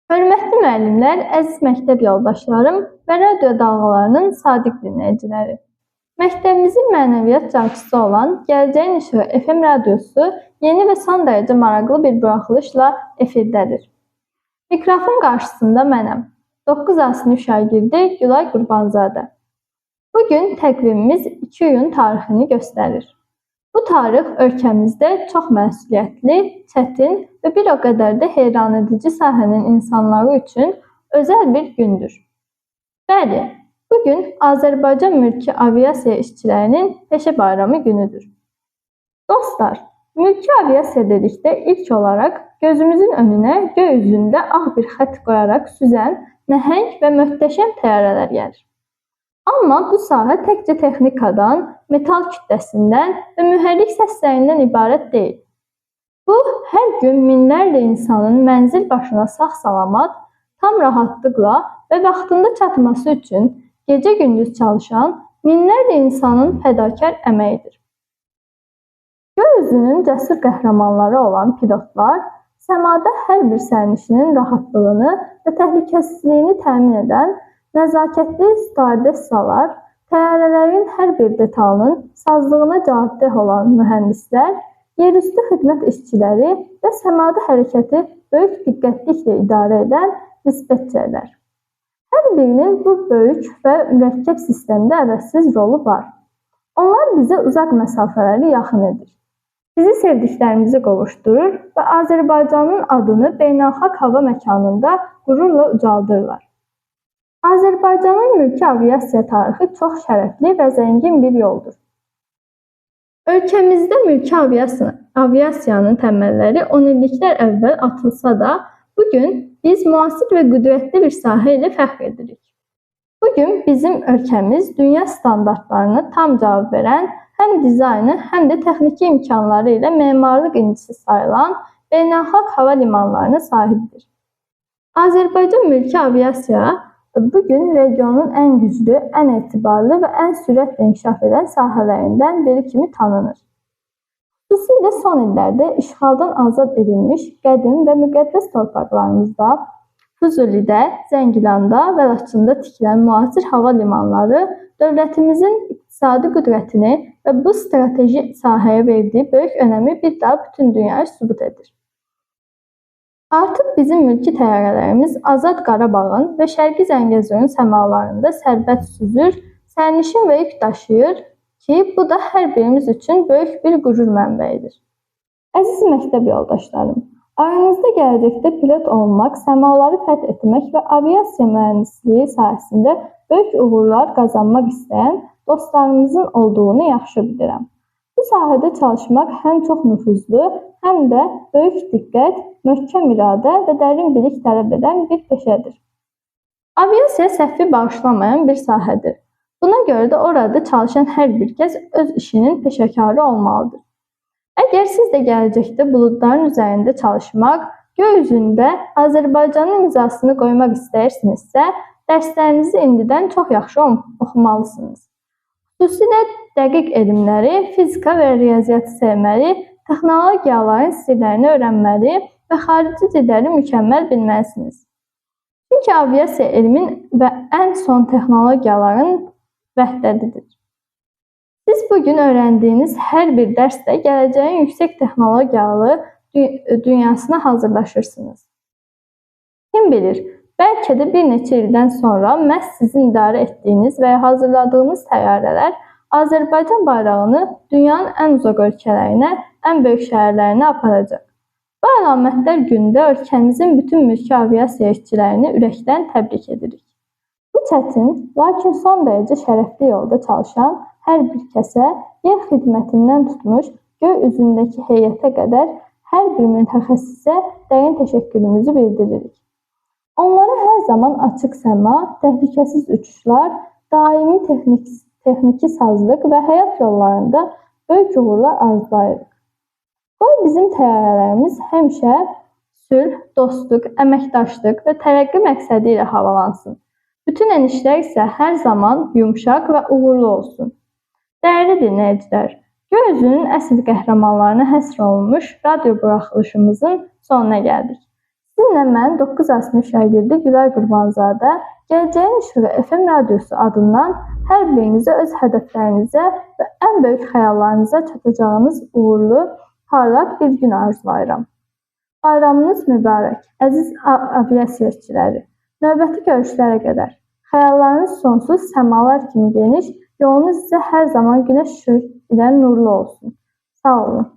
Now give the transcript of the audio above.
Hörmətli müəllimlər, əziz məktəb yoldaşlarım və radio dalğalarının sadiq dinləyiciləri. Məktəbimizin mənəviyyat cançısı olan Gələcəyin İşığı FM radiosu yeni və son dərəcə maraqlı bir buraxılışla efirdədir. Mikrofon qarşısında mənəm, 9A sinif şagirdi Gülay Qurbanzadə. Bugün təqvimimiz 2 iyun tarixini göstərir. Bu tarix ölkəmizdə çox məsuliyyətli, çətin və bir o qədər də heyranedici sahənin insanları üçün özəl bir gündür. Bəli, bugün Azərbaycan mülki aviasiya işçilərinin peşə bayramı günüdür. Dostlar, mülki aviasiya dedikdə ilk olaraq gözümüzün önünə göy üzündə ağ bir xətt qoyaraq süzən nəhəng və möhtəşəm təyyarələr gəlir. Amma bu sahə təkcə texnikadan, metal kütləsindən və mühərrik səslərindən ibarət deyil. Bu, hər gün minlərlə insanın mənzil başına sağ-salamat, tam rahatlıqla və vaxtında çatması üçün gecə-gündüz çalışan minlərlə insanın fədakar əməyidir. Göy üzünün cəsur qəhrəmanları olan pilotlar, səmada hər bir sərnişinin rahatlığını və təhlükəsizliyini təmin edən nəzakətli stüardessalar, təyyarələrin hər bir detalının sazlığına cavabdeh olan mühəndislər, yerüstü xidmət işçiləri və səmada hərəkəti böyük diqqətliklə idarə edən dispetçerlər. Hər birinin bu böyük və mürəkkəb sistemdə əvəzsiz rolu var. Onlar bizə uzaq məsafələri yaxın edir. Bizi sevdiklərimizi qovuşdurur və Azərbaycanın adını beynəlxalq hava məkanında qürurla ucaldırlar. Azərbaycanın mülki aviasiya tarixi çox şərəfli və zəngin bir yoldur. Ölkəmizdə mülki aviasiyanın təməlləri 10 illiklər əvvəl atılsa da, bugün biz müasir və qüdrətli bir sahə ilə fəxr edirik. Bugün bizim ölkəmiz dünya standartlarına tam cavab verən, həm dizaynı, həm də texniki imkanları ilə memarlıq incisi sayılan beynəlxalq hava limanlarına sahibdir. Azərbaycan mülki aviasiya bugün regionun ən güclü, ən etibarlı və ən sürətlə inkişaf edən sahələrindən biri kimi tanınır. Xüsusilə son illərdə işğaldan azad edilmiş qədim və müqəddəs torpaqlarımızda, Füzulidə, Zəngilanda və Laçında tikilən müasir hava limanları dövlətimizin iqtisadi qüdrətini və bu strateji sahəyə verdiyi böyük önəmi bir daha bütün dünyaya sübut edir. Artıq bizim mülki təyyarələrimiz Azad Qarabağın və Şərqi Zəngəzurun səmalarında sərbəst süzür, sərnişin və yük daşıyır ki, bu da hər birimiz üçün böyük bir qürur mənbəyidir. Əziz məktəb yoldaşlarım, aranızda gələcəkdə pilot olmaq, səmaları fəth etmək və aviasiya mühəndisliyi sahəsində böyük uğurlar qazanmaq istəyən dostlarımızın olduğunu yaxşı bilirəm. Bu sahədə çalışmaq həm çox nüfuzlu, həm də böyük diqqət, möhkəm iradə və dərin bilik tələb edən bir peşədir. Aviasiya səhvi bağışlamayan bir sahədir. Buna görə də orada çalışan hər bir kəs öz işinin peşəkarı olmalıdır. Əgər siz də gələcəkdə buludların üzərində çalışmaq, göy üzündə Azərbaycanın imzasını qoymaq istəyirsinizsə, dərslərinizi indidən çox yaxşı oxumalısınız. Xüsusilə dəqiq elmləri, fizika və riyaziyyatı sevməli, texnologiyaların sirlərini öyrənməli və xarici dilləri mükəmməl bilməlisiniz. Çünki aviasiya elmin və ən son texnologiyaların vəhdədidir. Siz bugün öyrəndiyiniz hər bir dərsdə gələcəyin yüksək texnologiyalı dünyasına hazırlaşırsınız. Kim bilir, bəlkə də bir neçə ildən sonra məhz sizin idarə etdiyiniz və hazırladığınız təyyarələr Azərbaycan bayrağını dünyanın ən uzaq ölkələrinə, ən böyük şəhərlərinə aparacaq. Bu əlamətlər gündə ölkəmizin bütün mülki aviasiya işçilərini ürəkdən təbrik edirik. Bu çətin, lakin son dərəcə şərəfli yolda çalışan hər bir kəsə, yer xidmətindən tutmuş, göy üzündəki heyətə qədər hər bir mütəxəssisə dərin təşəkkürümüzü bildiririk. Onlara hər zaman açıq səma, təhlükəsiz uçuşlar, daimi texniki sazlıq və həyat yollarında böyük uğurlar arzulayırıq. Qoy bizim təyyarələrimiz həmişə sülh, dostluq, əməkdaşlıq və tərəqqi məqsədi ilə havalansın. Bütün enişlər isə hər zaman yumşaq və uğurlu olsun. Dəyərli dinləyicilər, göy üzünün əsl qəhrəmanlarına həsr olunmuş radio buraxılışımızın sonuna gəldik. Sizinlə mən 9A sinif şagirdi Gülay Qurbanzadə Gələcəyin İşığı FM radiosu adından hər birinizə öz hədəflərinizə və ən böyük xəyallarınıza çatacağınız uğurlu, parlaq bir gün arzulayıram. Bayramınız mübarək, əziz aviasiya işçiləri. Növbəti görüşlərə qədər. Xəyallarınız sonsuz səmalar kimi geniş, yolunuz isə hər zaman günəş işığı ilə nurlu olsun. Sağ olun.